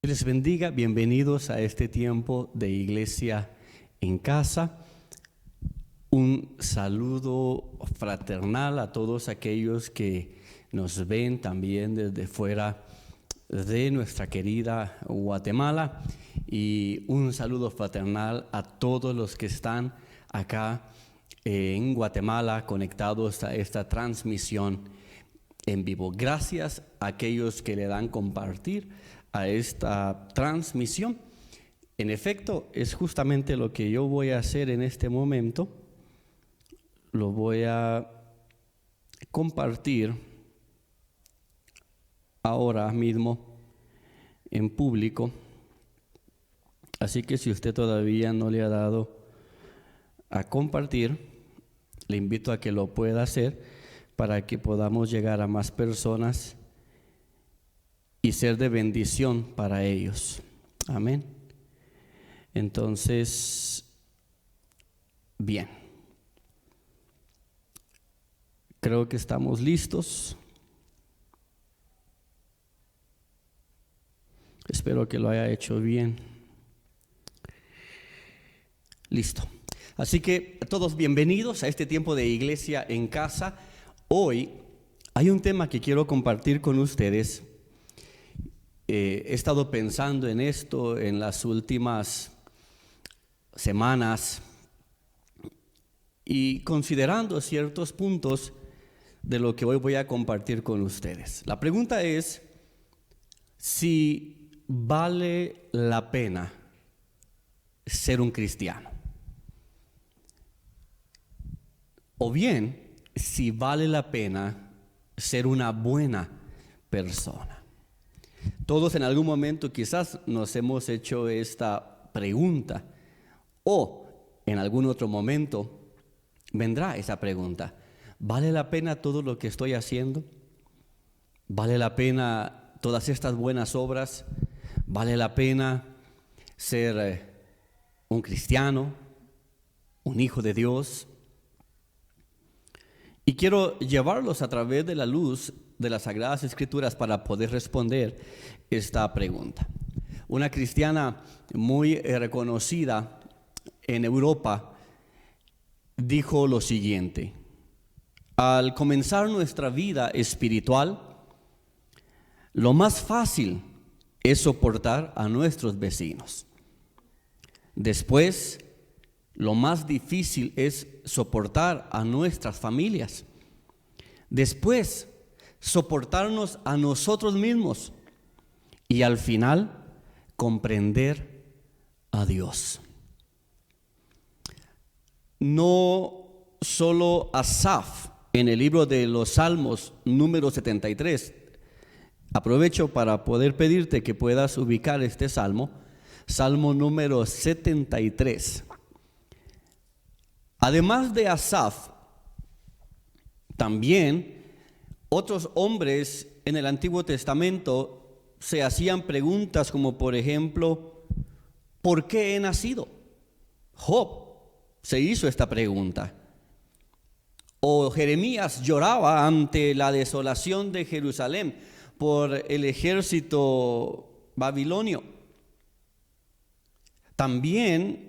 Dios les bendiga, bienvenidos a este tiempo de Iglesia en Casa. Un saludo fraternal a todos aquellos que nos ven también desde fuera de nuestra querida Guatemala, y un saludo fraternal a todos los que están acá en Guatemala conectados a esta transmisión en vivo. Gracias a aquellos que le dan compartir a esta transmisión. En efecto, es justamente lo que yo voy a hacer en este momento. Lo voy a compartir ahora mismo en público. Así que si usted todavía no le ha dado a compartir, le invito a que lo pueda hacer para que podamos llegar a más personas y ser de bendición para ellos. Amén. Entonces, bien. Creo que estamos listos. Espero que lo haya hecho bien. Listo. Así que todos bienvenidos a este tiempo de Iglesia en Casa. Hoy hay un tema que quiero compartir con ustedes. He estado pensando en esto en las últimas semanas y considerando ciertos puntos de lo que hoy voy a compartir con ustedes. La pregunta es si vale la pena ser un cristiano, o bien si vale la pena ser una buena persona. Todos en algún momento quizás nos hemos hecho esta pregunta, o en algún otro momento vendrá esa pregunta: ¿vale la pena todo lo que estoy haciendo? ¿Vale la pena todas estas buenas obras? ¿Vale la pena ser un cristiano, un hijo de Dios? Y quiero llevarlos a través de la luz de las Sagradas Escrituras para poder responder esta pregunta. Una cristiana muy reconocida en Europa dijo lo siguiente: al comenzar nuestra vida espiritual, lo más fácil es soportar a nuestros vecinos. Después, lo más difícil es soportar a nuestras familias. Después, soportarnos a nosotros mismos. Y al final, comprender a Dios. No solo Asaf, en el libro de los Salmos, número 73. Aprovecho para poder pedirte que puedas ubicar este salmo, Salmo número 73. Además de Asaf, también otros hombres en el Antiguo Testamento se hacían preguntas como, por ejemplo, ¿por qué he nacido? Job se hizo esta pregunta. O Jeremías lloraba ante la desolación de Jerusalén por el ejército babilonio. También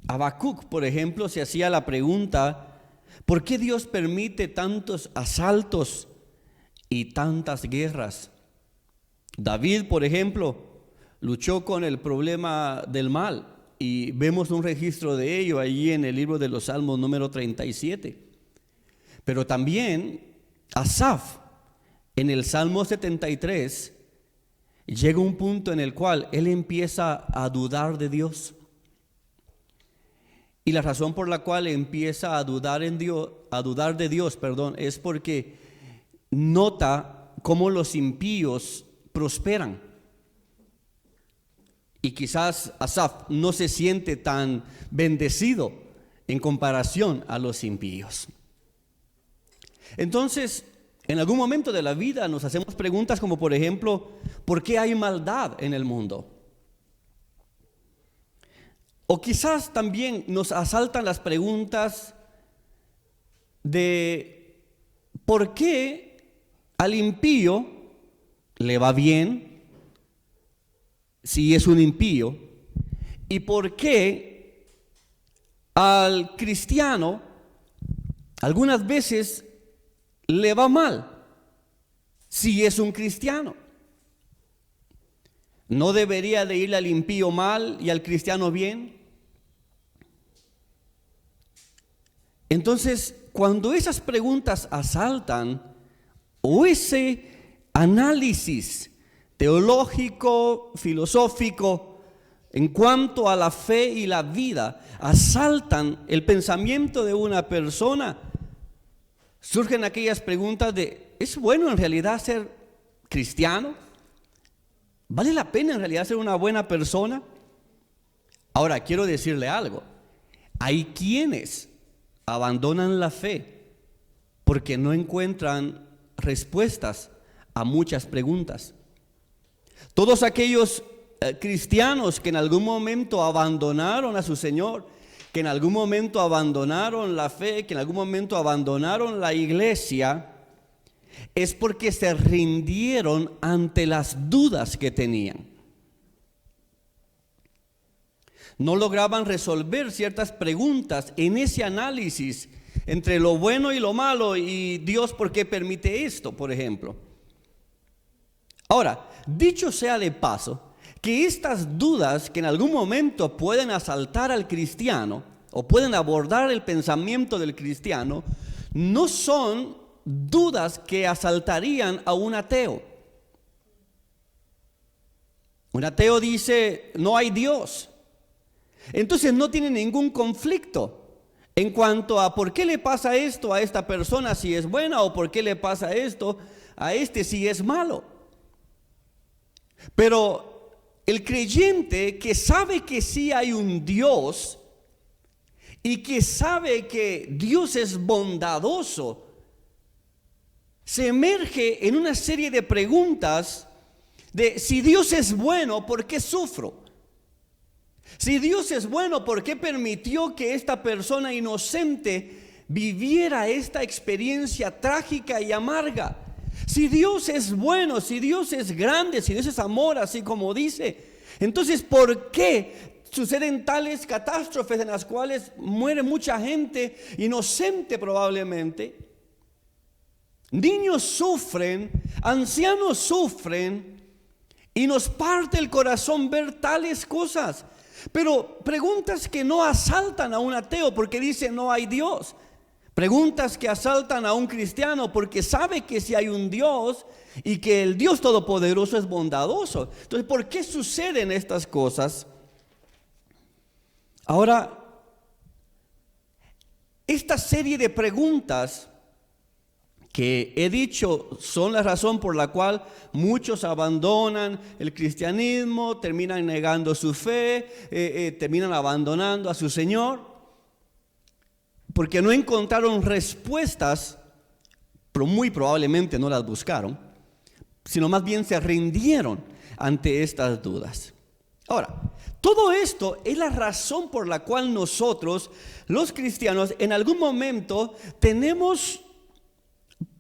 Habacuc, por ejemplo, se hacía la pregunta: ¿por qué Dios permite tantos asaltos y tantas guerras? David, por ejemplo, luchó con el problema del mal y vemos un registro de ello allí en el libro de los Salmos número 37. Pero también Asaf, en el Salmo 73, llega un punto en el cual él empieza a dudar de Dios. Y la razón por la cual empieza a dudar de Dios, es porque nota cómo los impíos prosperan. Y quizás Asaf no se siente tan bendecido en comparación a los impíos. Entonces, en algún momento de la vida nos hacemos preguntas como, por ejemplo, ¿por qué hay maldad en el mundo? O quizás también nos asaltan las preguntas de ¿por qué al impío le va bien si es un impío, y por qué al cristiano algunas veces le va mal si es un cristiano. ¿No debería de irle al impío mal y al cristiano bien? Entonces, cuando esas preguntas asaltan, o ese análisis teológico, filosófico, en cuanto a la fe y la vida, asaltan el pensamiento de una persona, surgen aquellas preguntas de, ¿es bueno en realidad ser cristiano? ¿Vale la pena en realidad ser una buena persona? Ahora, quiero decirle algo. Hay quienes abandonan la fe porque no encuentran respuestas a muchas preguntas. Todos aquellos cristianos que en algún momento abandonaron a su Señor, que en algún momento abandonaron la fe, que en algún momento abandonaron la iglesia, es porque se rindieron ante las dudas que tenían. No lograban resolver ciertas preguntas en ese análisis entre lo bueno y lo malo, y Dios, ¿por qué permite esto, por ejemplo? Ahora, dicho sea de paso, que estas dudas que en algún momento pueden asaltar al cristiano o pueden abordar el pensamiento del cristiano, no son dudas que asaltarían a un ateo. Un ateo dice, no hay Dios. Entonces no tiene ningún conflicto en cuanto a por qué le pasa esto a esta persona si es buena, o por qué le pasa esto a este si es malo. Pero el creyente que sabe que sí hay un Dios y que sabe que Dios es bondadoso, se emerge en una serie de preguntas de si Dios es bueno, ¿por qué sufro? Si Dios es bueno, ¿por qué permitió que esta persona inocente viviera esta experiencia trágica y amarga? Si Dios es bueno, si Dios es grande, si Dios es amor, así como dice, entonces ¿por qué suceden tales catástrofes en las cuales muere mucha gente inocente probablemente? Niños sufren, ancianos sufren, y nos parte el corazón ver tales cosas. Pero preguntas que no asaltan a un ateo porque dice no hay Dios. Preguntas que asaltan a un cristiano porque sabe que si hay un Dios y que el Dios Todopoderoso es bondadoso. Entonces, ¿por qué suceden estas cosas? Ahora, esta serie de preguntas que he dicho son la razón por la cual muchos abandonan el cristianismo, terminan negando su fe, terminan abandonando a su Señor, porque no encontraron respuestas, pero muy probablemente no las buscaron, sino más bien se rindieron ante estas dudas. Ahora, todo esto es la razón por la cual nosotros, los cristianos, en algún momento tenemos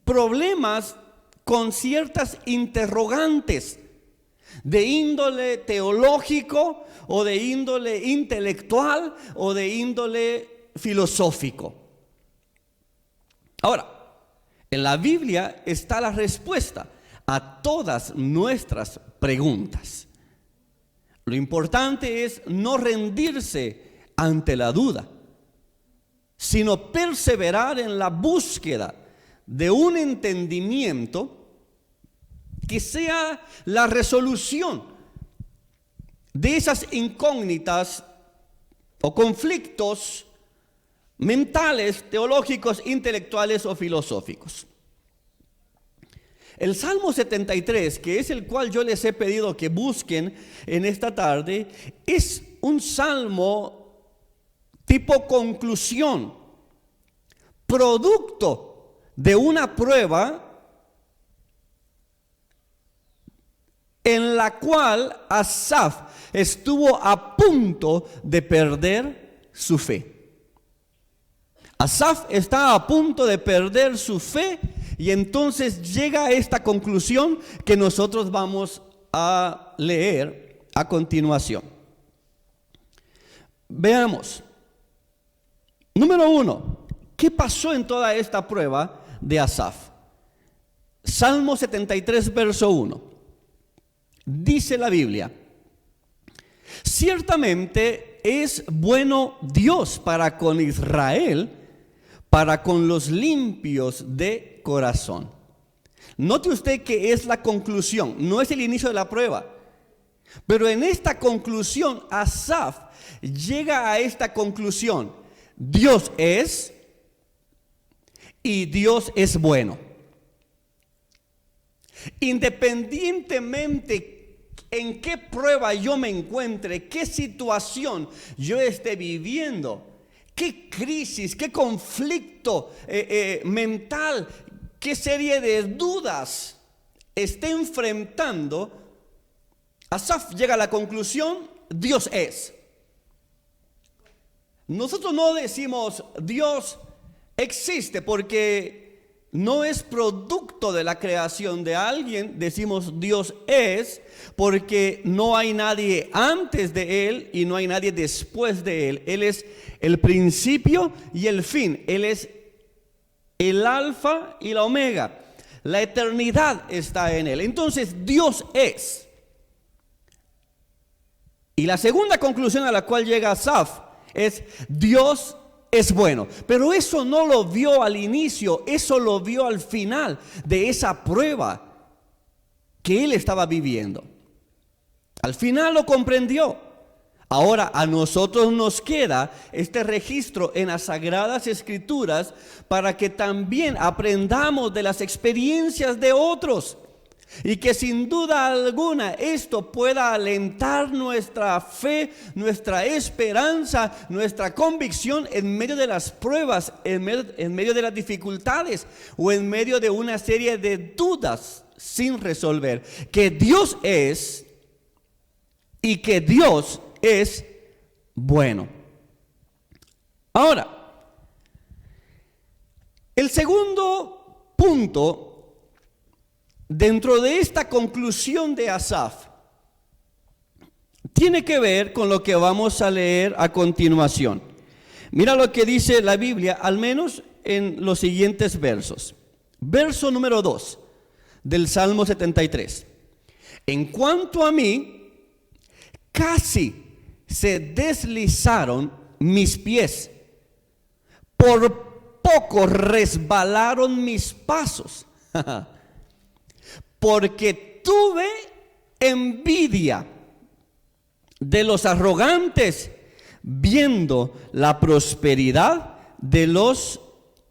problemas con ciertas interrogantes de índole teológico o de índole intelectual o de índole filosófico. Ahora, en la Biblia está la respuesta a todas nuestras preguntas. Lo importante es no rendirse ante la duda, sino perseverar en la búsqueda de un entendimiento que sea la resolución de esas incógnitas o conflictos mentales, teológicos, intelectuales o filosóficos. El Salmo 73, que es el cual yo les he pedido que busquen en esta tarde, es un salmo tipo conclusión, producto de una prueba en la cual Asaf estuvo a punto de perder su fe. Asaf está a punto de perder su fe y entonces llega a esta conclusión que nosotros vamos a leer a continuación. Veamos. Número 1, ¿qué pasó en toda esta prueba de Asaf? Salmo 73, verso 1. Dice la Biblia: ciertamente es bueno Dios para con Israel, para con los limpios de corazón. Note usted que es la conclusión, no es el inicio de la prueba. Pero en esta conclusión, Asaf llega a esta conclusión: Dios es y Dios es bueno. Independientemente en qué prueba yo me encuentre, qué situación yo esté viviendo, qué crisis, qué conflicto mental, qué serie de dudas esté enfrentando, Asaf llega a la conclusión: Dios es. Nosotros no decimos Dios existe porque no es producto de la creación de alguien. Decimos Dios es porque no hay nadie antes de Él y no hay nadie después de Él. Él es el principio y el fin. Él es el alfa y la omega. La eternidad está en Él. Entonces Dios es. Y la segunda conclusión a la cual llega Asaf es: Dios es bueno. Pero eso no lo vio al inicio, eso lo vio al final de esa prueba que él estaba viviendo. Al final lo comprendió. Ahora a nosotros nos queda este registro en las Sagradas Escrituras para que también aprendamos de las experiencias de otros. Y que sin duda alguna esto pueda alentar nuestra fe, nuestra esperanza, nuestra convicción en medio de las pruebas, en medio de las dificultades o en medio de una serie de dudas sin resolver. Que Dios es y que Dios es bueno. Ahora, el segundo punto dentro de esta conclusión de Asaf tiene que ver con lo que vamos a leer a continuación. Mira lo que dice la Biblia, al menos en los siguientes versos. Verso número 2 del Salmo 73. En cuanto a mí, casi se deslizaron mis pies, por poco resbalaron mis pasos. Porque tuve envidia de los arrogantes, viendo la prosperidad de los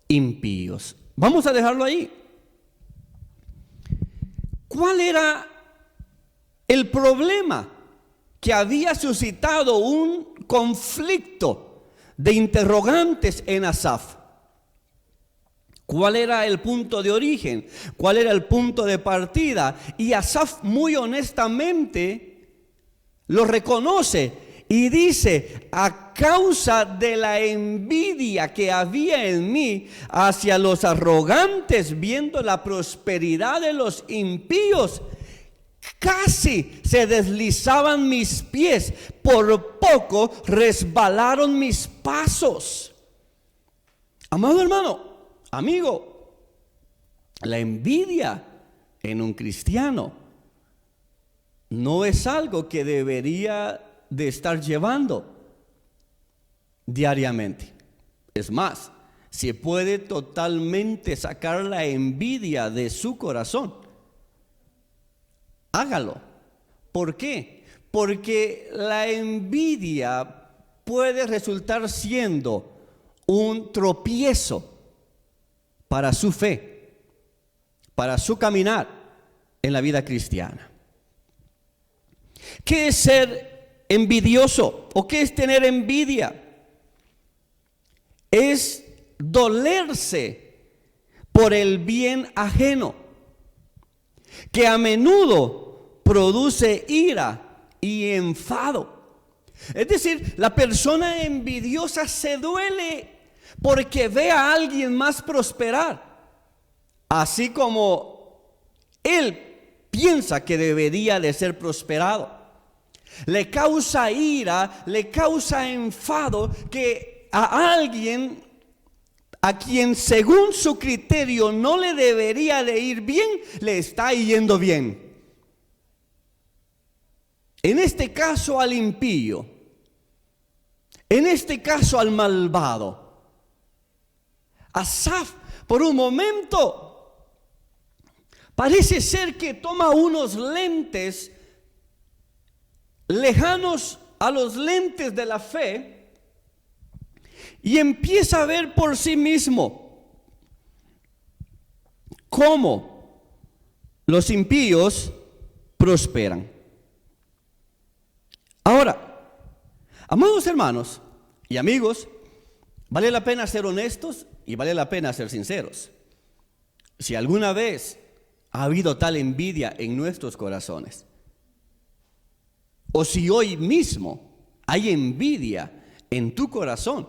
impíos. Vamos a dejarlo ahí. ¿Cuál era el problema que había suscitado un conflicto de interrogantes en Asaf? ¿Cuál era el punto de origen? ¿Cuál era el punto de partida? Y Asaf muy honestamente lo reconoce y dice: a causa de la envidia que había en mí hacia los arrogantes, viendo la prosperidad de los impíos, casi se deslizaban mis pies, por poco resbalaron mis pasos. Amado hermano, amigo, la envidia en un cristiano no es algo que debería de estar llevando diariamente. Es más, se puede totalmente sacar la envidia de su corazón. Hágalo. ¿Por qué? Porque la envidia puede resultar siendo un tropiezo para su fe, para su caminar en la vida cristiana. ¿Qué es ser envidioso? ¿O qué es tener envidia? Es dolerse por el bien ajeno, que a menudo produce ira y enfado. Es decir, la persona envidiosa se duele porque ve a alguien más prosperar, así como él piensa que debería de ser prosperado. le causa ira, le causa enfado que a alguien a quien según su criterio no le debería de ir bien, le está yendo bien. En este caso al impío, en este caso al malvado. Asaf, por un momento, parece ser que toma unos lentes lejanos a los lentes de la fe y empieza a ver por sí mismo cómo los impíos prosperan. Ahora, amados hermanos y amigos, vale la pena ser honestos y vale la pena ser sinceros. Si alguna vez ha habido tal envidia en nuestros corazones, o si hoy mismo hay envidia en tu corazón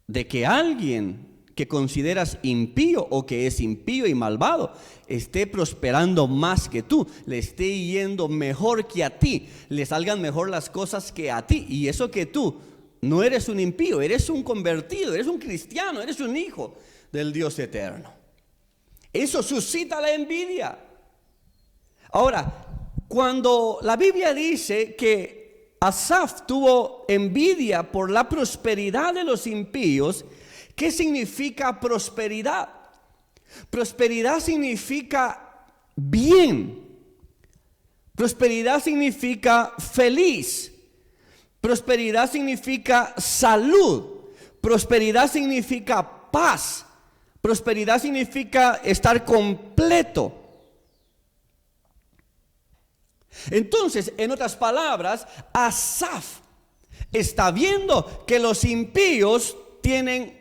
de que alguien que consideras impío o que es impío y malvado esté prosperando más que tú, le esté yendo mejor que a ti, le salgan mejor las cosas que a ti, y eso que tú no eres un impío, eres un convertido, eres un cristiano, eres un hijo del Dios eterno. Eso suscita la envidia. Ahora, cuando la Biblia dice que Asaf tuvo envidia por la prosperidad de los impíos, ¿qué significa prosperidad? Prosperidad significa bien. Prosperidad significa feliz. Prosperidad significa salud. Prosperidad significa paz. Prosperidad significa estar completo. Entonces, en otras palabras, Asaf está viendo que los impíos tienen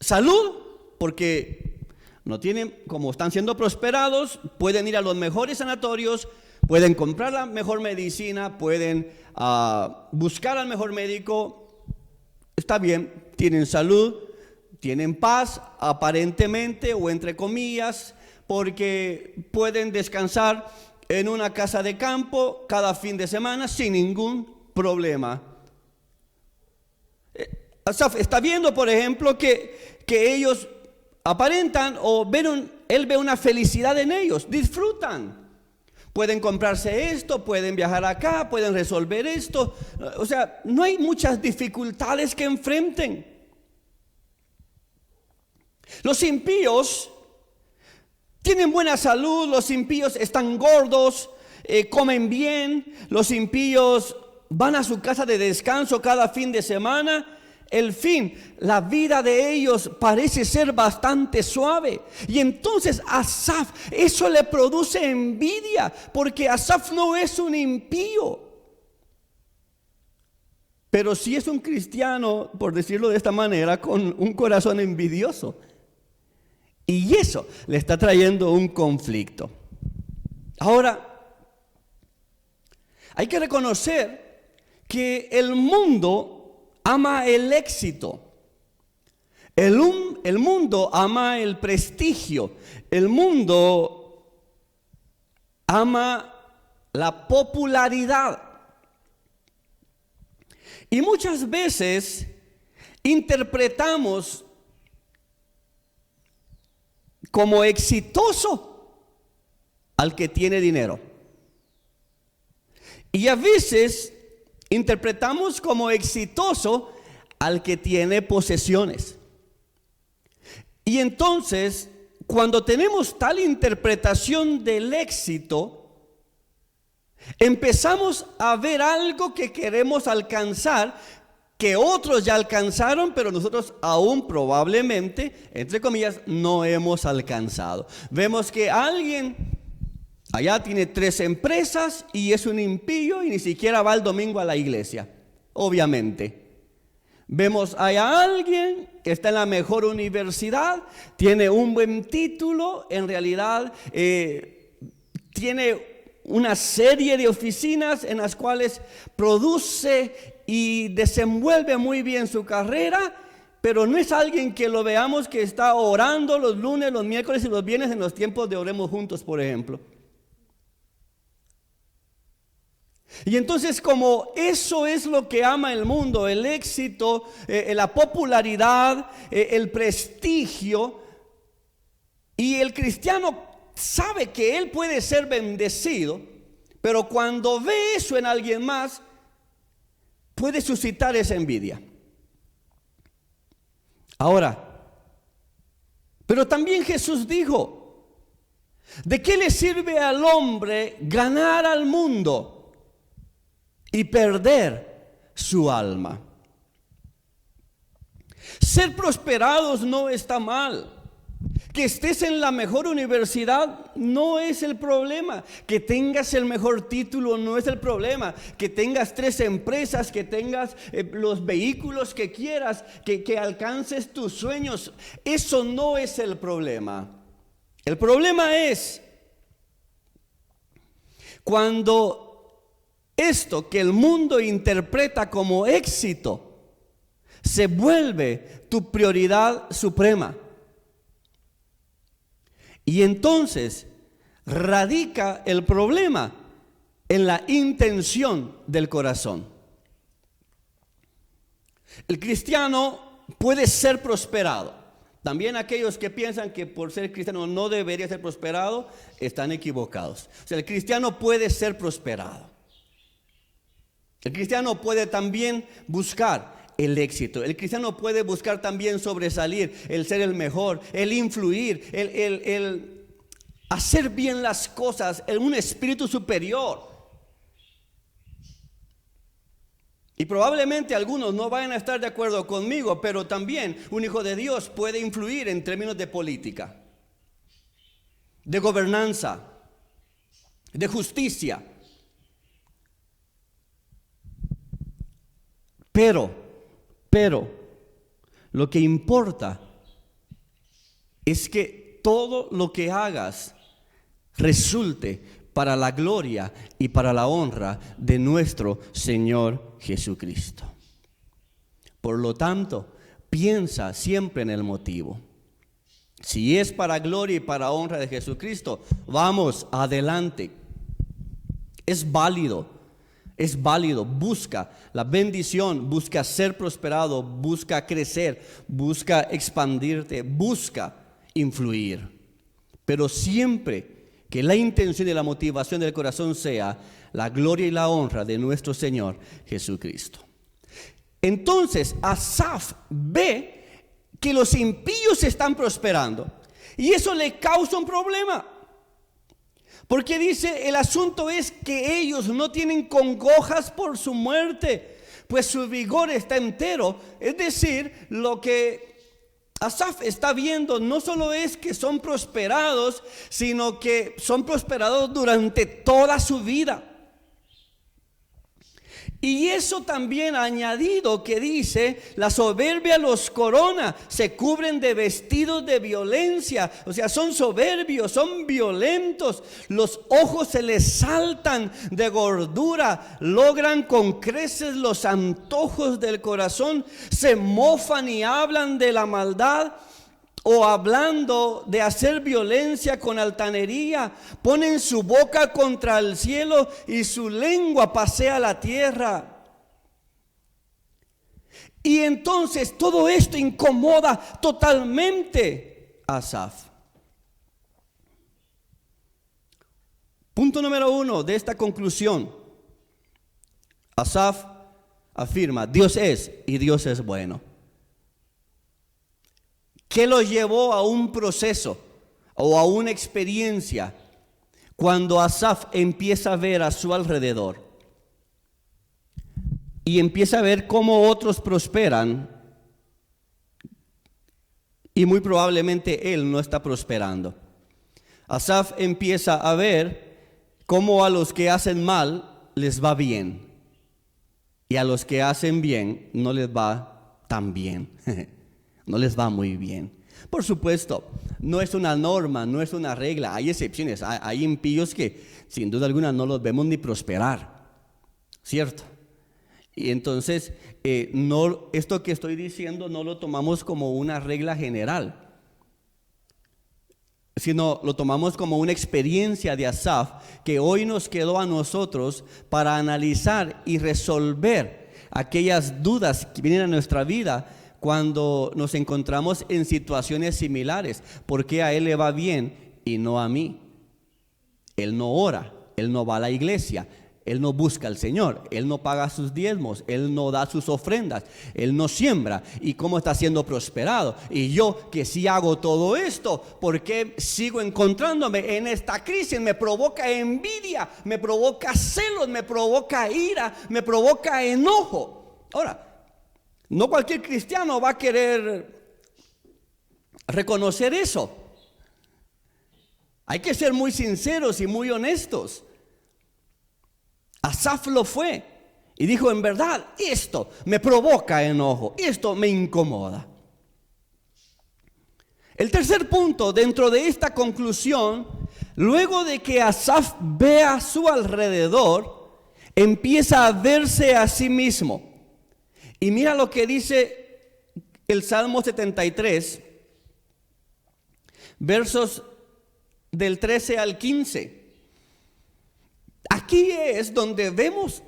salud porque no tienen, como están siendo prosperados, pueden ir a los mejores sanatorios, pueden comprar la mejor medicina, pueden buscar al mejor médico. Está bien, tienen salud, tienen paz aparentemente o entre comillas, porque pueden descansar en una casa de campo cada fin de semana sin ningún problema. Asaf está viendo, por ejemplo, que ellos aparentan o él ve una felicidad en ellos, disfrutan. Pueden comprarse esto, pueden viajar acá, pueden resolver esto. O sea, no hay muchas dificultades que enfrenten. Los impíos tienen buena salud, los impíos están gordos, comen bien, los impíos van a su casa de descanso cada fin de semana. El fin, la vida de ellos parece ser bastante suave. Y entonces Asaf, eso le produce envidia, porque Asaf no es un impío, pero sí es un cristiano, por decirlo de esta manera, con un corazón envidioso. Y eso le está trayendo un conflicto. Ahora, hay que reconocer que el mundo ama el éxito. El mundo ama el prestigio. El mundo ama la popularidad. Y muchas veces interpretamos como exitoso al que tiene dinero. Y a veces interpretamos como exitoso al que tiene posesiones. Y entonces, cuando tenemos tal interpretación del éxito, empezamos a ver algo que queremos alcanzar, que otros ya alcanzaron, pero nosotros aún probablemente, entre comillas, no hemos alcanzado. Vemos que alguien allá tiene 3 empresas y es un impío y ni siquiera va el domingo a la iglesia, obviamente. Vemos allá alguien que está en la mejor universidad, tiene un buen título, en realidad tiene una serie de oficinas en las cuales produce y desenvuelve muy bien su carrera, pero no es alguien que lo veamos que está orando los lunes, los miércoles y los viernes en los tiempos de Oremos Juntos, por ejemplo. Y entonces, como eso es lo que ama el mundo, el éxito, la popularidad, el prestigio, y el cristiano sabe que él puede ser bendecido, pero cuando ve eso en alguien más, puede suscitar esa envidia. Ahora, pero también Jesús dijo: ¿de qué le sirve al hombre ganar al mundo y perder su alma? Ser prosperados no está mal. Que estés en la mejor universidad no es el problema. Que tengas el mejor título no es el problema. Que tengas 3 empresas, que tengas los vehículos que quieras, que alcances tus sueños, eso no es el problema. El problema es cuando esto que el mundo interpreta como éxito se vuelve tu prioridad suprema. Y entonces radica el problema en la intención del corazón. El cristiano puede ser prosperado. También aquellos que piensan que por ser cristiano no debería ser prosperado, están equivocados. O sea, el cristiano puede ser prosperado. El cristiano puede también buscar el éxito. El cristiano puede buscar también sobresalir, el ser el mejor, el influir, el hacer bien las cosas en un espíritu superior. Y probablemente algunos no vayan a estar de acuerdo conmigo, pero también un hijo de Dios puede influir en términos de política, de gobernanza, de justicia. Pero lo que importa es que todo lo que hagas resulte para la gloria y para la honra de nuestro Señor Jesucristo. Por lo tanto, piensa siempre en el motivo. Si es para gloria y para honra de Jesucristo, vamos adelante. Es válido. Busca la bendición, busca ser prosperado, busca crecer, busca expandirte, busca influir. Pero siempre que la intención y la motivación del corazón sea la gloria y la honra de nuestro Señor Jesucristo. Entonces Asaf ve que los impíos están prosperando y eso le causa un problema. Porque dice, el asunto es que ellos no tienen congojas por su muerte, pues su vigor está entero. Es decir, lo que Asaf está viendo no solo es que son prosperados, sino que son prosperados durante toda su vida. Y eso también añadido que dice, la soberbia los corona, se cubren de vestidos de violencia, o sea, son soberbios, son violentos, los ojos se les saltan de gordura, logran con creces los antojos del corazón, se mofan y hablan de la maldad, o hablando de hacer violencia con altanería, ponen su boca contra el cielo y su lengua pasea la tierra. Y entonces todo esto incomoda totalmente a Asaf. Punto número 1 de esta conclusión. Asaf afirma, Dios es y Dios es bueno. ¿Qué lo llevó a un proceso o a una experiencia cuando Asaf empieza a ver a su alrededor y empieza a ver cómo otros prosperan y muy probablemente él no está prosperando? Asaf empieza a ver cómo a los que hacen mal les va bien y a los que hacen bien no les va tan bien. No les va muy bien. Por supuesto, no es una norma, no es una regla. Hay excepciones, hay impíos que sin duda alguna no los vemos ni prosperar, ¿cierto? Y entonces, esto que estoy diciendo no lo tomamos como una regla general. sino lo tomamos como una experiencia de Asaf que hoy nos quedó a nosotros para analizar y resolver aquellas dudas que vienen a nuestra vida cuando nos encontramos en situaciones similares. ¿Por qué a él le va bien y no a mí? Él no ora, él no va a la iglesia, él no busca al Señor, él no paga sus diezmos, él no da sus ofrendas, él no siembra. ¿Y cómo está siendo prosperado? Y yo, que sí hago todo esto, ¿por qué sigo encontrándome en esta crisis? Me provoca envidia, me provoca celos, me provoca ira, me provoca enojo. Ahora, no cualquier cristiano va a querer reconocer eso. Hay que ser muy sinceros y muy honestos. Asaf lo fue y dijo: en verdad, esto me provoca enojo, esto me incomoda. El tercer punto dentro de esta conclusión, luego de que Asaf ve a su alrededor, empieza a verse a sí mismo. Y mira lo que dice el Salmo 73, versos del 13 al 15. Aquí es donde vemos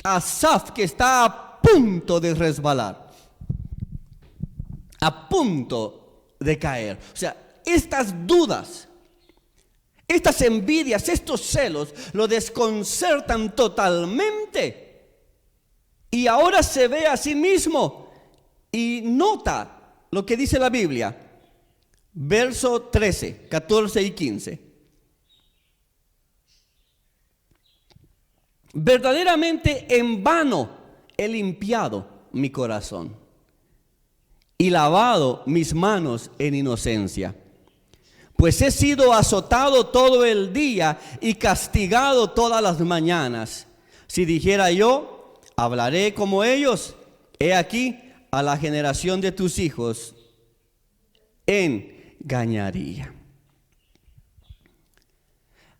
a Asaf que está a punto de resbalar, a punto de caer. O sea, estas dudas, estas envidias, estos celos lo desconcertan totalmente. Y ahora se ve a sí mismo y nota lo que dice la Biblia. Verso 13, 14 y 15. Verdaderamente en vano he limpiado mi corazón y lavado mis manos en inocencia, pues he sido azotado todo el día y castigado todas las mañanas. Si dijera yo: hablaré como ellos, he aquí, a la generación de tus hijos engañaría.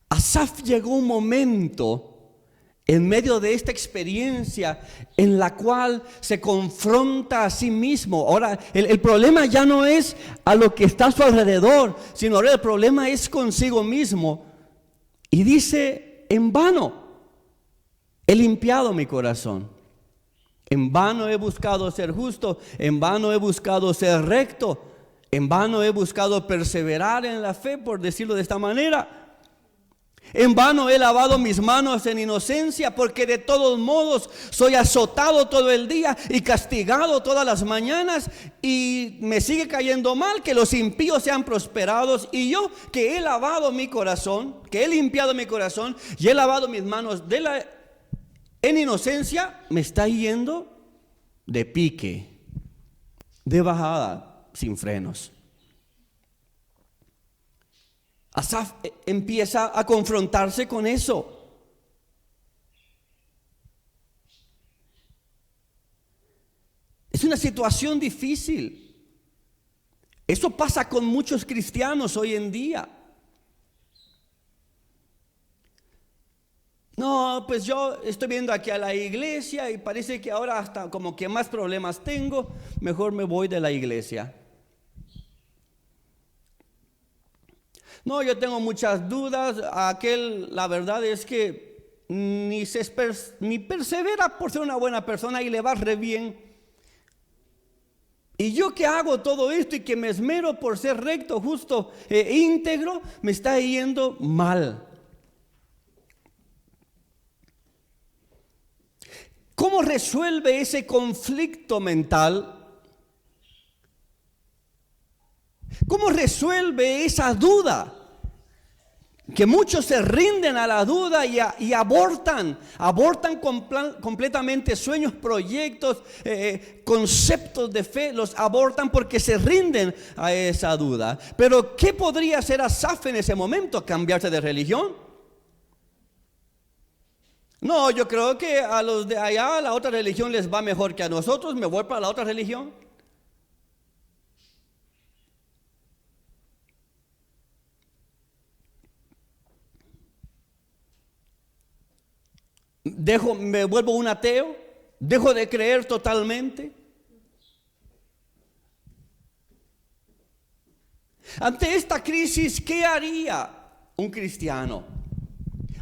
Asaf llegó un momento en medio de esta experiencia en la cual se confronta a sí mismo. Ahora, el problema ya no es a lo que está a su alrededor, sino ahora el problema es consigo mismo. Y dice: en vano he limpiado mi corazón. En vano he buscado ser justo, en vano he buscado ser recto, en vano he buscado perseverar en la fe, por decirlo de esta manera. En vano he lavado mis manos en inocencia, porque de todos modos soy azotado todo el día y castigado todas las mañanas, y me sigue cayendo mal que los impíos sean prosperados, y yo, que he lavado mi corazón, que he limpiado mi corazón y he lavado mis manos en inocencia, me está yendo de pique, de bajada, sin frenos. Asaf empieza a confrontarse con eso. Es una situación difícil. Eso pasa con muchos cristianos hoy en día. No, pues yo estoy viendo aquí a la iglesia y parece que ahora hasta como que más problemas tengo, mejor me voy de la iglesia. No, yo tengo muchas dudas, la verdad es que ni persevera por ser una buena persona y le va re bien. Y yo que hago todo esto y que me esmero por ser recto, justo e íntegro, me está yendo mal. ¿Cómo resuelve ese conflicto mental? ¿Cómo resuelve esa duda? Que muchos se rinden a la duda y abortan completamente sueños, proyectos, conceptos de fe, los abortan porque se rinden a esa duda. Pero ¿qué podría hacer Asaf en ese momento? ¿Cambiarse de religión? No, yo creo que a los de allá, a la otra religión les va mejor que a nosotros, me voy para la otra religión. Me vuelvo un ateo, dejo de creer totalmente. Ante esta crisis, ¿qué haría un cristiano?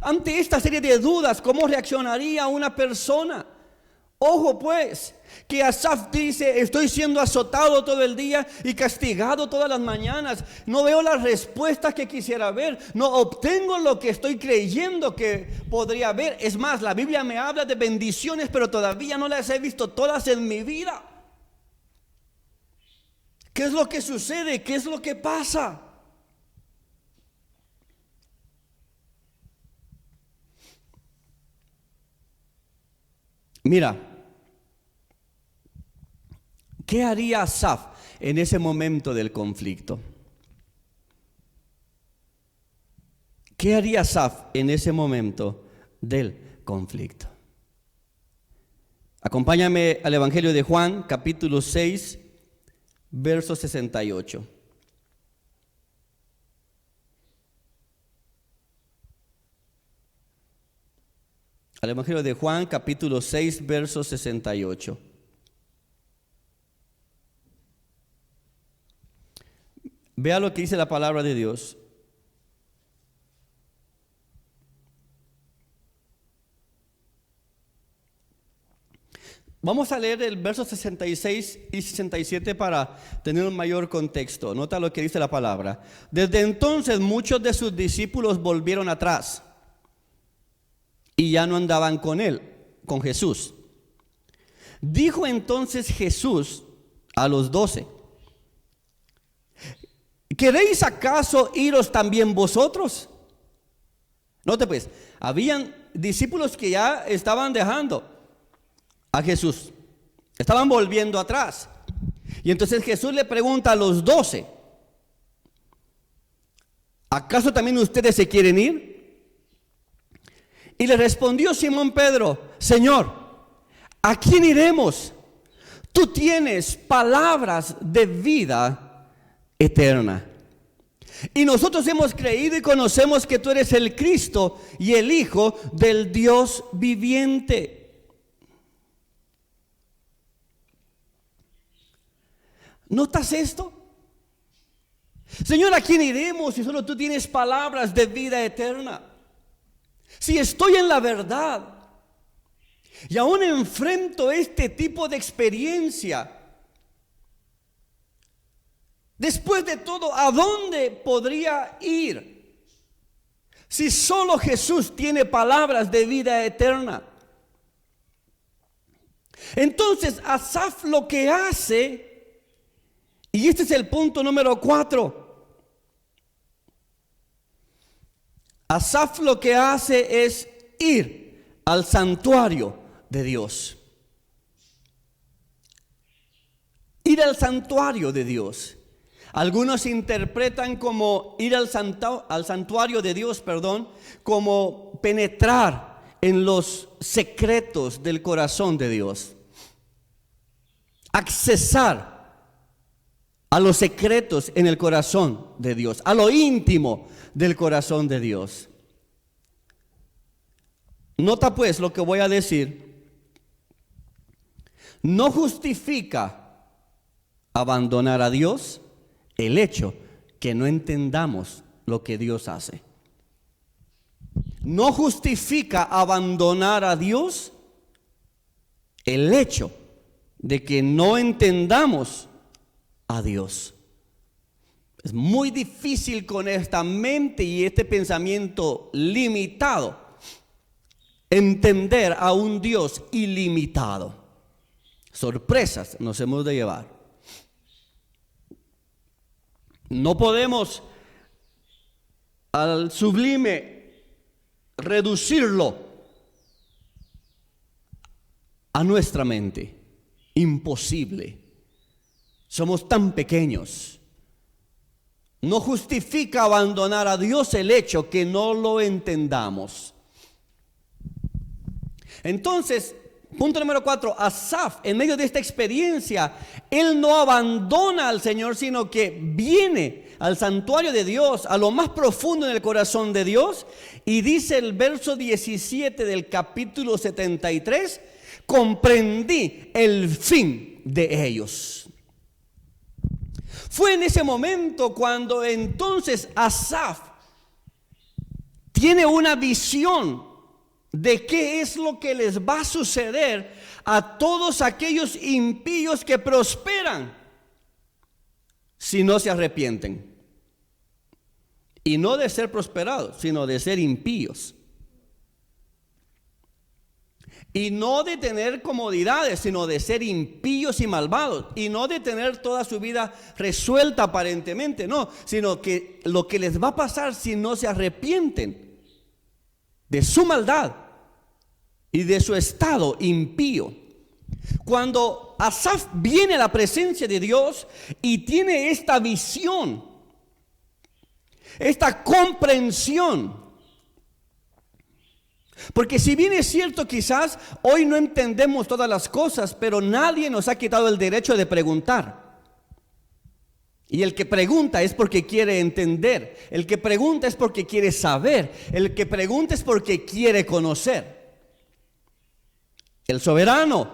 Ante esta serie de dudas, ¿cómo reaccionaría una persona? Ojo pues, que Asaf dice: estoy siendo azotado todo el día y castigado todas las mañanas. No veo las respuestas que quisiera ver. No obtengo lo que estoy creyendo que podría haber. Es más, la Biblia me habla de bendiciones, pero todavía no las he visto todas en mi vida. ¿Qué es lo que sucede? ¿Qué es lo que pasa? Mira, ¿qué haría Asaf en ese momento del conflicto? ¿Qué haría Asaf en ese momento del conflicto? Acompáñame al Evangelio de Juan, capítulo 6, verso 68. Al Evangelio de Juan, capítulo 6, verso 68. Vea lo que dice la palabra de Dios. Vamos a leer el verso 66 y 67 para tener un mayor contexto. Nota lo que dice la palabra. Desde entonces muchos de sus discípulos volvieron atrás y ya no andaban con él, con Jesús. Dijo entonces Jesús a los 12: ¿queréis acaso iros también vosotros? Note pues, habían discípulos que ya estaban dejando a Jesús, estaban volviendo atrás. Y entonces Jesús le pregunta a los 12: ¿acaso también ustedes se quieren ir? Y le respondió Simón Pedro: Señor, ¿a quién iremos? Tú tienes palabras de vida eterna. Y nosotros hemos creído y conocemos que tú eres el Cristo y el Hijo del Dios viviente. ¿Notas esto? Señor, ¿a quién iremos si solo tú tienes palabras de vida eterna? Si estoy en la verdad y aún enfrento este tipo de experiencia, después de todo, ¿a dónde podría ir si solo Jesús tiene palabras de vida eterna? Entonces Asaf lo que hace, y este es el punto número 4, Asaf lo que hace es ir al santuario de Dios. Ir al santuario de Dios. Algunos interpretan como ir al santuario de Dios, como penetrar en los secretos del corazón de Dios. Accesar a los secretos en el corazón de Dios, a lo íntimo del corazón de Dios. Nota pues lo que voy a decir. No justifica abandonar a Dios el hecho que no entendamos lo que Dios hace. No justifica abandonar a Dios el hecho de que no entendamos a Dios. Es muy difícil con esta mente y este pensamiento limitado entender a un Dios ilimitado. Sorpresas nos hemos de llevar. No podemos al sublime reducirlo a nuestra mente. Imposible. Somos tan pequeños. No justifica abandonar a Dios el hecho que no lo entendamos. Entonces, punto número 4, Asaf, en medio de esta experiencia, él no abandona al Señor, sino que viene al santuario de Dios, a lo más profundo en el corazón de Dios, y dice el verso 17 del capítulo 73, comprendí el fin de ellos. Fue en ese momento cuando entonces Asaf tiene una visión de qué es lo que les va a suceder a todos aquellos impíos que prosperan si no se arrepienten. Y no de ser prosperados, sino de ser impíos. Y no de tener comodidades, sino de ser impíos y malvados. Y no de tener toda su vida resuelta aparentemente, no, sino que lo que les va a pasar si no se arrepienten de su maldad y de su estado impío. Cuando Asaf viene a la presencia de Dios y tiene esta visión, esta comprensión, porque si bien es cierto, quizás hoy no entendemos todas las cosas, pero nadie nos ha quitado el derecho de preguntar. Y el que pregunta es porque quiere entender, el que pregunta es porque quiere saber, el que pregunta es porque quiere conocer. El soberano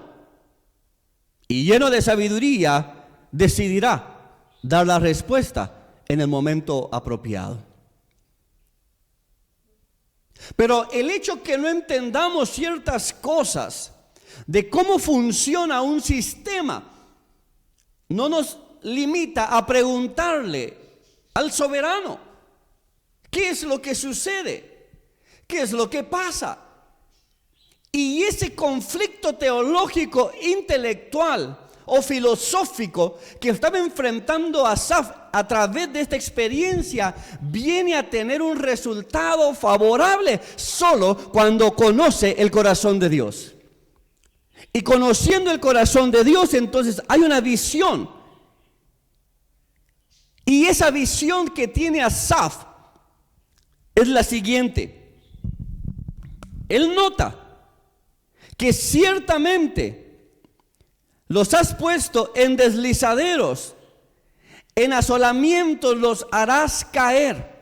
y lleno de sabiduría decidirá dar la respuesta en el momento apropiado. Pero el hecho que no entendamos ciertas cosas de cómo funciona un sistema no nos limita a preguntarle al soberano qué es lo que sucede, qué es lo que pasa. Y ese conflicto teológico, intelectual o filosófico que estaba enfrentando Asaf a través de esta experiencia viene a tener un resultado favorable solo cuando conoce el corazón de Dios. Y conociendo el corazón de Dios, entonces hay una visión. Y esa visión que tiene Asaf es la siguiente. Él nota que ciertamente los has puesto en deslizaderos, en asolamientos los harás caer.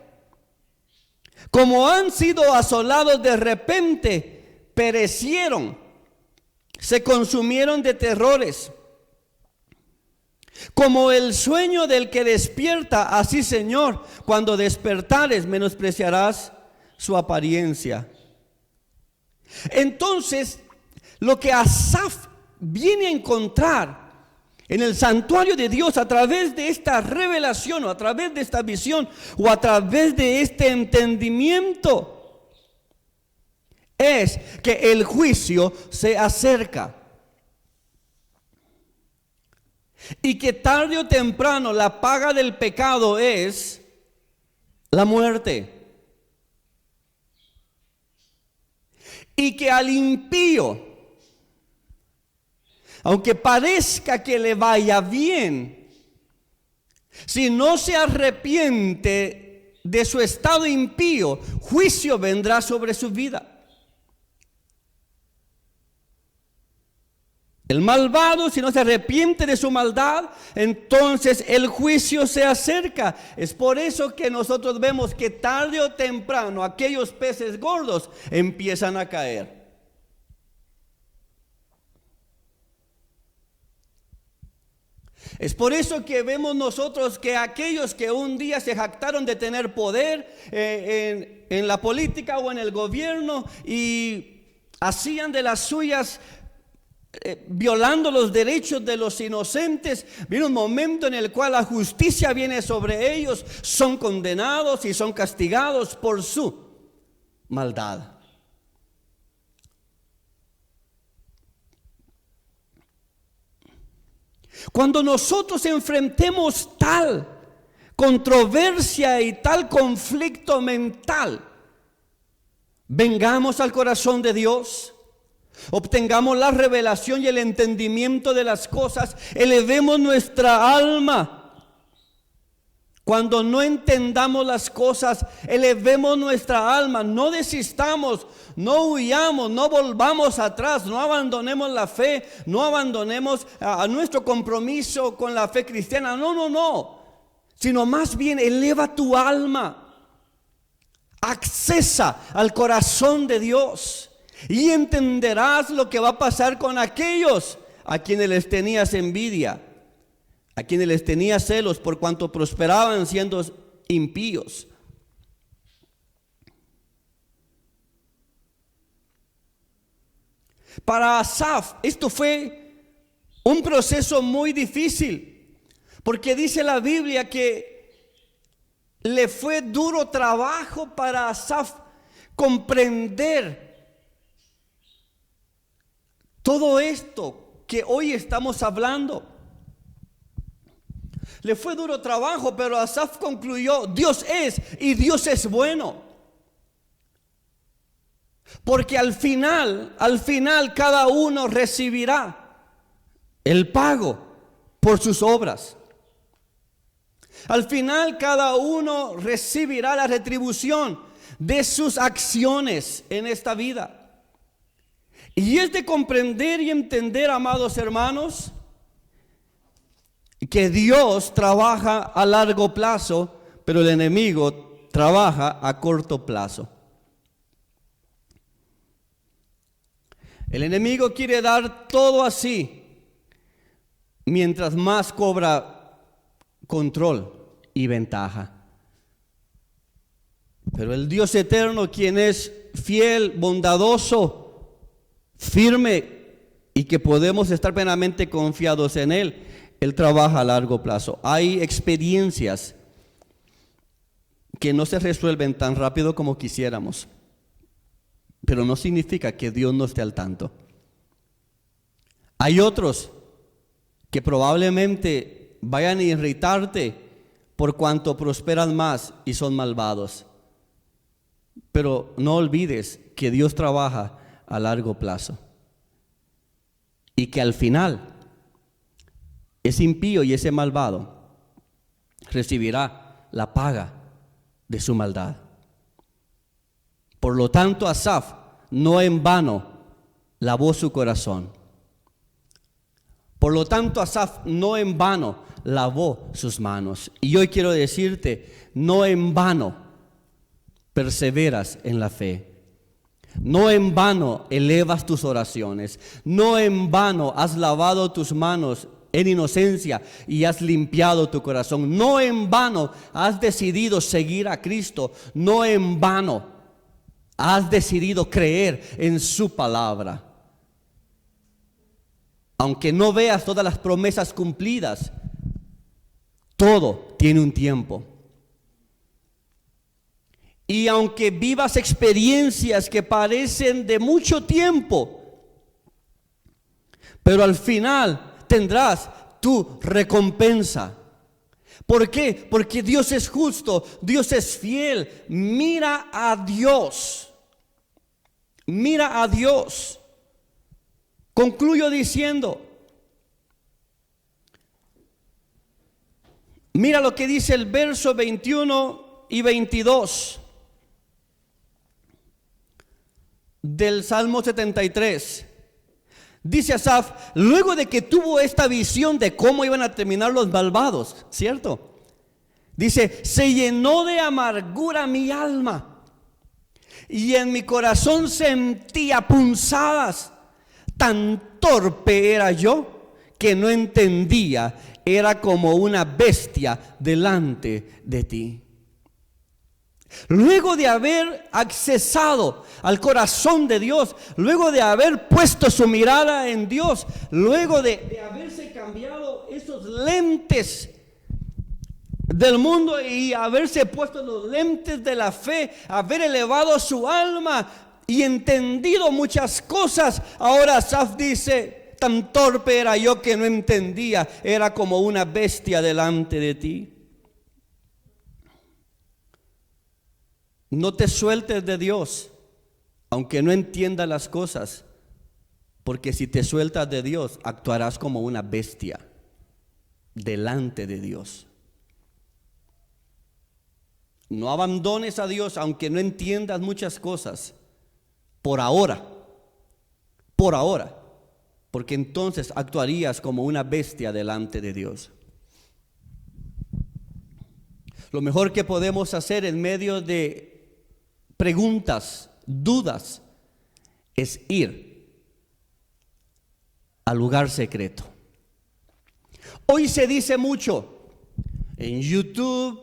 Como han sido asolados de repente, perecieron, se consumieron de terrores. Como el sueño del que despierta, así, Señor, cuando despertares, menospreciarás su apariencia. Entonces, lo que Asaf viene a encontrar en el santuario de Dios a través de esta revelación o a través de esta visión o a través de este entendimiento es que el juicio se acerca y que tarde o temprano la paga del pecado es la muerte, y que al impío, aunque parezca que le vaya bien, si no se arrepiente de su estado impío, juicio vendrá sobre su vida. El malvado, si no se arrepiente de su maldad, entonces el juicio se acerca. Es por eso que nosotros vemos que tarde o temprano aquellos peces gordos empiezan a caer. Es por eso que vemos nosotros que aquellos que un día se jactaron de tener poder en la política o en el gobierno y hacían de las suyas, violando los derechos de los inocentes, viene un momento en el cual la justicia viene sobre ellos, son condenados y son castigados por su maldad. Cuando nosotros enfrentemos tal controversia y tal conflicto mental, vengamos al corazón de Dios, obtengamos la revelación y el entendimiento de las cosas, elevemos nuestra alma. Cuando no entendamos las cosas, elevemos nuestra alma, no desistamos, no huyamos, no volvamos atrás, no abandonemos la fe, no abandonemos a nuestro compromiso con la fe cristiana, no, sino más bien eleva tu alma, accesa al corazón de Dios y entenderás lo que va a pasar con aquellos a quienes les tenías envidia, a quienes les tenía celos por cuanto prosperaban siendo impíos. Para Asaf esto fue un proceso muy difícil, porque dice la Biblia que le fue duro trabajo para Asaf comprender todo esto que hoy estamos hablando. Le fue duro trabajo, pero Asaf concluyó: Dios es y Dios es bueno. Porque al final cada uno recibirá el pago por sus obras. Al final cada uno recibirá la retribución de sus acciones en esta vida. Y es de comprender y entender, amados hermanos, que Dios trabaja a largo plazo, pero el enemigo trabaja a corto plazo. El enemigo quiere dar todo así, mientras más cobra control y ventaja. Pero el Dios eterno, quien es fiel, bondadoso, firme y que podemos estar plenamente confiados en Él, Él trabaja a largo plazo. Hay experiencias que no se resuelven tan rápido como quisiéramos, pero no significa que Dios no esté al tanto. Hay otros que probablemente vayan a irritarte por cuanto prosperan más y son malvados. Pero no olvides que Dios trabaja a largo plazo y que al final ese impío y ese malvado recibirá la paga de su maldad. Por lo tanto, Asaf no en vano lavó su corazón. Por lo tanto, Asaf no en vano lavó sus manos. Y hoy quiero decirte, no en vano perseveras en la fe. No en vano elevas tus oraciones. No en vano has lavado tus manos en inocencia y has limpiado tu corazón. No en vano has decidido seguir a Cristo. No en vano has decidido creer en su palabra. Aunque no veas todas las promesas cumplidas, todo tiene un tiempo. Y aunque vivas experiencias que parecen de mucho tiempo, pero al final tendrás tu recompensa. ¿Por qué? Porque Dios es justo, Dios es fiel. Mira a Dios. Mira a Dios. Concluyo diciendo, mira lo que dice el verso 21 y 22 del Salmo 73. Dice Asaf, luego de que tuvo esta visión de cómo iban a terminar los malvados, ¿cierto? Dice, se llenó de amargura mi alma y en mi corazón sentía punzadas. Tan torpe era yo que no entendía, era como una bestia delante de ti. Luego de haber accesado al corazón de Dios, luego de haber puesto su mirada en Dios, luego de haberse cambiado esos lentes del mundo y haberse puesto los lentes de la fe, haber elevado su alma y entendido muchas cosas, ahora Asaf dice, tan torpe era yo que no entendía, era como una bestia delante de ti. No te sueltes de Dios, aunque no entiendas las cosas, porque si te sueltas de Dios, actuarás como una bestia delante de Dios. No abandones a Dios, aunque no entiendas muchas cosas, por ahora, porque entonces actuarías como una bestia delante de Dios. Lo mejor que podemos hacer en medio de preguntas, dudas, es ir al lugar secreto. Hoy se dice mucho en YouTube,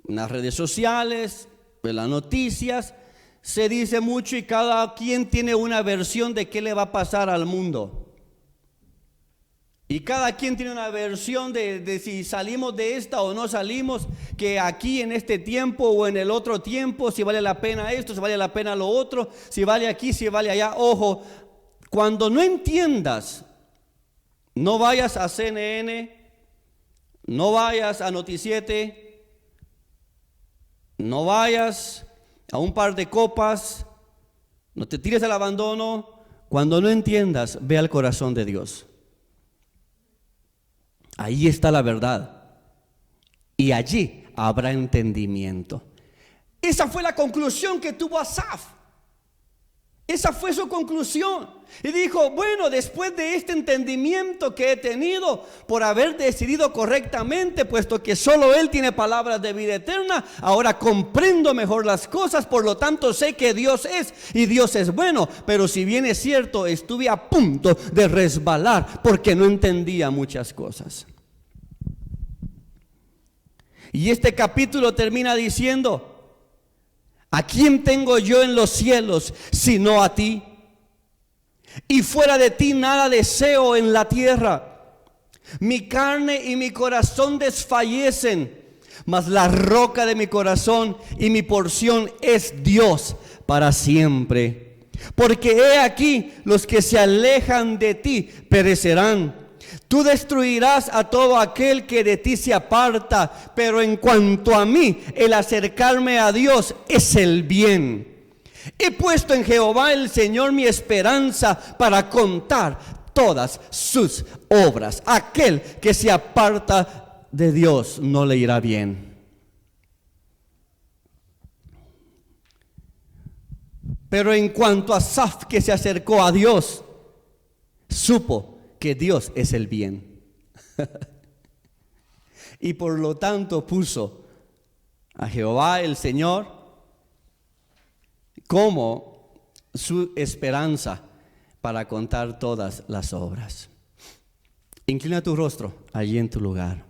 en las redes sociales, en las noticias, se dice mucho y cada quien tiene una versión de qué le va a pasar al mundo. Y cada quien tiene una versión de si salimos de esta o no salimos, que aquí en este tiempo o en el otro tiempo, si vale la pena esto, si vale la pena lo otro, si vale aquí, si vale allá. Ojo, cuando no entiendas, no vayas a CNN, no vayas a Noticiete, no vayas a un par de copas, no te tires al abandono. Cuando no entiendas, ve al corazón de Dios. Ahí está la verdad y allí habrá entendimiento. Esa fue la conclusión que tuvo Asaf. Esa fue su conclusión. Y dijo, bueno, después de este entendimiento que he tenido por haber decidido correctamente, puesto que solo Él tiene palabras de vida eterna, ahora comprendo mejor las cosas, por lo tanto sé que Dios es y Dios es bueno. Pero si bien es cierto, estuve a punto de resbalar porque no entendía muchas cosas. Y este capítulo termina diciendo, ¿a quién tengo yo en los cielos sino a ti? Y fuera de ti nada deseo en la tierra. Mi carne y mi corazón desfallecen, mas la roca de mi corazón y mi porción es Dios para siempre. Porque he aquí, los que se alejan de ti perecerán. Tú destruirás a todo aquel que de ti se aparta, pero en cuanto a mí, el acercarme a Dios es el bien. He puesto en Jehová el Señor mi esperanza para contar todas sus obras. Aquel que se aparta de Dios no le irá bien. Pero en cuanto a Asaf, que se acercó a Dios, supo que Dios es el bien. Y por lo tanto puso a Jehová el Señor como su esperanza para contar todas las obras. Inclina tu rostro allí en tu lugar.